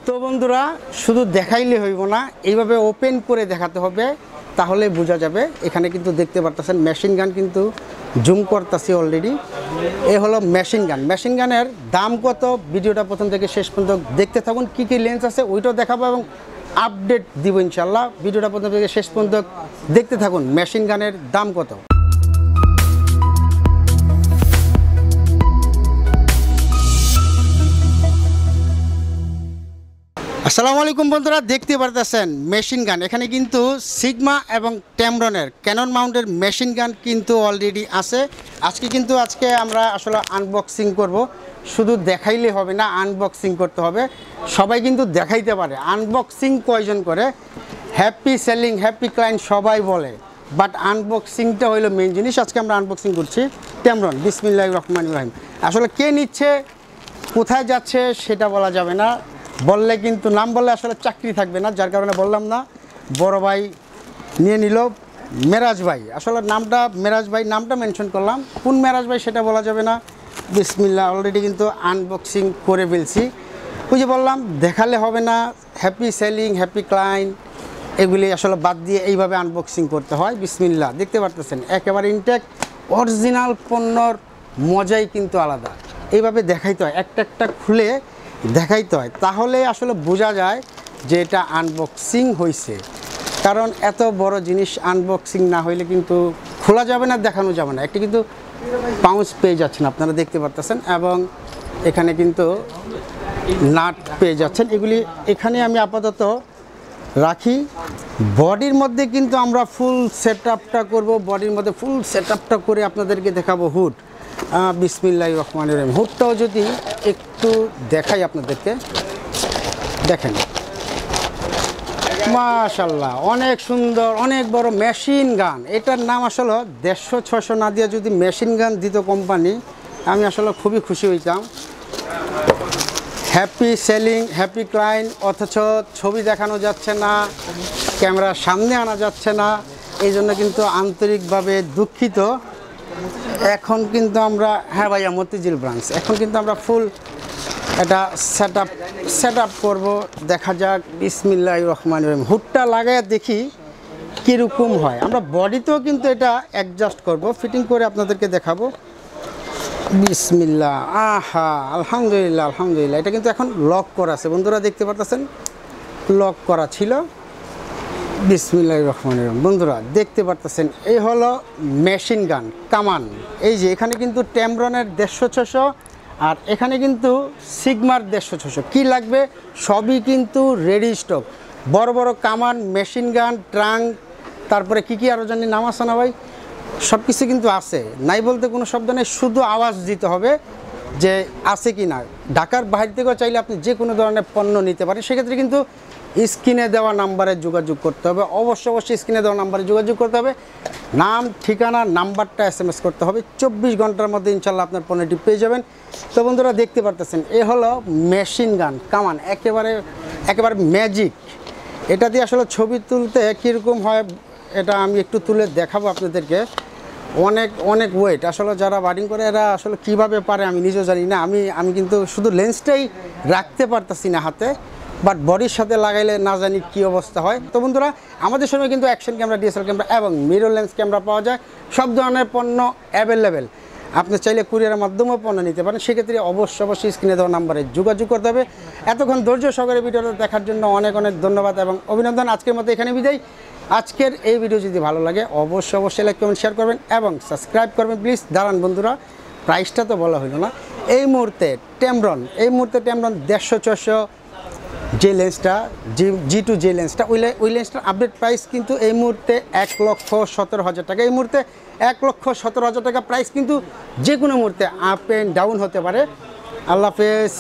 তো বন্ধুরা শুধু দেখাইলে হইব না, এইভাবে ওপেন করে দেখাতে হবে, তাহলে বোঝা যাবে। এখানে কিন্তু দেখতে পারতেছেন মেশিন গান কিন্তু জুম করতেছি অলরেডি। এ হলো মেশিন গান। মেশিন গানের দাম কত, ভিডিওটা প্রথম থেকে শেষ পর্যন্ত দেখতে থাকুন। কী কী লেন্স আছে ওইটাও দেখাবো এবং আপডেট দিব ইনশাল্লাহ। ভিডিওটা প্রথম থেকে শেষ পর্যন্ত দেখতে থাকুন। মেশিন গানের দাম কত। আসসালামু আলাইকুম বন্ধুরা, দেখতে পারতেছেন মেশিন গান। এখানে কিন্তু সিগমা এবং ট্যামরনের ক্যানন মাউন্টের মেশিন গান কিন্তু অলরেডি আছে। আজকে আমরা আসলে আনবক্সিং করব। শুধু দেখাইলে হবে না, আনবক্সিং করতে হবে। সবাই কিন্তু দেখাইতে পারে, আনবক্সিং কয়জন করে? হ্যাপি সেলিং, হ্যাপি ক্লায়েন্ট সবাই বলে, বাট আনবক্সিংটা হইলো মেইন জিনিস। আজকে আমরা আনবক্সিং করছি ট্যামরন। বিসমিল্লাহির রহমানির রহিম। আসলে কে নিচ্ছে, কোথায় যাচ্ছে সেটা বলা যাবে না। বললে কিন্তু নাম বললে আসলে চাকরি থাকবে না, যার কারণে বললাম না। বড় ভাই নিয়ে নিল, মেরাজ ভাই। আসলে নামটা মেরাজ ভাই, নামটা মেনশন করলাম, কোন মেরাজ ভাই সেটা বলা যাবে না। বিসমিল্লাহ, অলরেডি কিন্তু আনবক্সিং করে ফেলছি। ওই যে বললাম দেখালে হবে না, হ্যাপি সেলিং, হ্যাপি ক্লায়েন্ট এগুলি আসলে বাদ দিয়ে এইভাবে আনবক্সিং করতে হয়। বিসমিল্লাহ, দেখতে পারতেছেন একেবারে ইনটেক অরিজিনাল পণ্যর মজাই কিন্তু আলাদা। এইভাবে দেখাইতে হয়, একটা একটা খুলে দেখাইতে হয়, তাহলে আসলে বোঝা যায় যে এটা আনবক্সিং হয়েছে। কারণ এত বড় জিনিস আনবক্সিং না হইলে কিন্তু খোলা যাবে না, দেখানো যাবে না। একটি কিন্তু পাউচ পেয়ে যাচ্ছেন, আপনারা দেখতে পারতেছেন, এবং এখানে কিন্তু নাট পেয়ে যাচ্ছেন। এগুলি এখানে আমি আপাতত রাখি। বডির মধ্যে কিন্তু আমরা ফুল সেট আপটা করবো। বডির মধ্যে ফুল সেট আপটা করে আপনাদেরকে দেখাবো হুড। বিসমিল্লাহির রহমানির রহিম। হুডটাও যদি একটু দেখাই আপনাদেরকে, দেখেন মাশাআল্লাহ, অনেক সুন্দর, অনেক বড় মেশিন গান। এটার নাম আসলে 150-600 না দিয়ে যদি মেশিন গান দিত কোম্পানি, আমি আসলে খুবই খুশি হইতাম। হ্যাপি সেলিং, হ্যাপি ক্লায়েন্ট, অথচ ছবি দেখানো যাচ্ছে না, ক্যামেরার সামনে আনা যাচ্ছে না। এই জন্য কিন্তু আন্তরিকভাবে দুঃখিত। এখন কিন্তু আমরা, হ্যাঁ ভাইয়া, মতিঝিল ব্রাঞ্চ। এখন কিন্তু আমরা ফুল এটা সেট আপ করবো। দেখা যাক। বিসমিল্লাহির রহমানির রহিম। হুডটা লাগায় দেখি কীরকম হয়। আমরা বডিতেও কিন্তু এটা অ্যাডজাস্ট করব, ফিটিং করে আপনাদেরকে দেখাবো। বিসমিল্লাহ, আহা, আলহামদুলিল্লাহ আলহামদুলিল্লাহ। এটা কিন্তু এখন লক করা আছে, বন্ধুরা দেখতে পারতেছেন, লক করা ছিল। বিসমিল্লাহির রহমানির রহিম। বন্ধুরা দেখতে পারতেছেন, এই হলো মেশিন গান কামান। এই যে এখানে কিন্তু ট্যামরনের 150-600, আর এখানে কিন্তু সিগমার 150-600। কী লাগবে সবই কিন্তু রেডি স্টক। বড় বড় কামান, মেশিন গান, ট্রাঙ্ক, তারপরে কী আরও জানি নাম আছে না ভাই, সব কিছু কিন্তু আছে। নাই বলতে কোনো শব্দ নেই, শুধু আওয়াজ দিতে হবে যে আছে কি না। ঢাকার বাইরে থেকেও চাইলে আপনি যে কোনো ধরনের পণ্য নিতে পারেন। সেক্ষেত্রে কিন্তু স্ক্রিনে দেওয়া নাম্বারে যোগাযোগ করতে হবে। অবশ্যই স্ক্রিনে দেওয়া নাম্বারে যোগাযোগ করতে হবে। নাম, ঠিকানা, নাম্বারটা SMS করতে হবে। 24 ঘন্টার মধ্যে ইনশাল্লাহ আপনার পণ্যটি পেয়ে যাবেন। তো বন্ধুরা দেখতে পারতেছেন, এ হলো মেশিন গান কামান, একেবারে ম্যাজিক। এটা দিয়ে আসলে ছবি তুলতে কীরকম হয় এটা আমি একটু তুলে দেখাবো আপনাদেরকে। অনেক ওয়েট। আসলে যারা বাডিং করে এরা আসলে কীভাবে পারে আমি নিজেও জানি না। আমি কিন্তু শুধু লেন্সটাই রাখতে পারতেছি না হাতে, বাট বডির সাথে লাগাইলে না জানি কী অবস্থা হয়। তো বন্ধুরা, আমাদের সময় কিন্তু অ্যাকশন ক্যামেরা, DSLR ক্যামেরা এবং মিরর লেন্স ক্যামেরা পাওয়া যায়। সব ধরনের পণ্য অ্যাভেলেবেল। আপনি চাইলে কুরিয়ারের মাধ্যমেও পণ্য নিতে পারেন। সেক্ষেত্রে অবশ্যই স্ক্রিনে দেওয়া নাম্বারে যোগাযোগ করতে হবে। এতক্ষণ ধৈর্য সহকারে ভিডিওটা দেখার জন্য অনেক ধন্যবাদ এবং অভিনন্দন। আজকের মতো এখানে বিদায়। আজকের এই ভিডিও যদি ভালো লাগে অবশ্যই লাইক, কমেন্ট, শেয়ার করবেন এবং সাবস্ক্রাইব করবেন প্লিজ। দাঁড়ান বন্ধুরা, প্রাইসটা তো বলা হলো না। এই মুহূর্তে ট্যামরন 150-600 যে লেন্সটা, G2 যে লেন্সটা, ওই লেন্সটার আপডেট প্রাইস কিন্তু এই মুহূর্তে 1,17,000 টাকা। এই মুহূর্তে 1,17,000 টাকা প্রাইস, কিন্তু যে কোনো মুহূর্তে আপ অ্যান্ড ডাউন হতে পারে। আল্লাহ হাফেজ।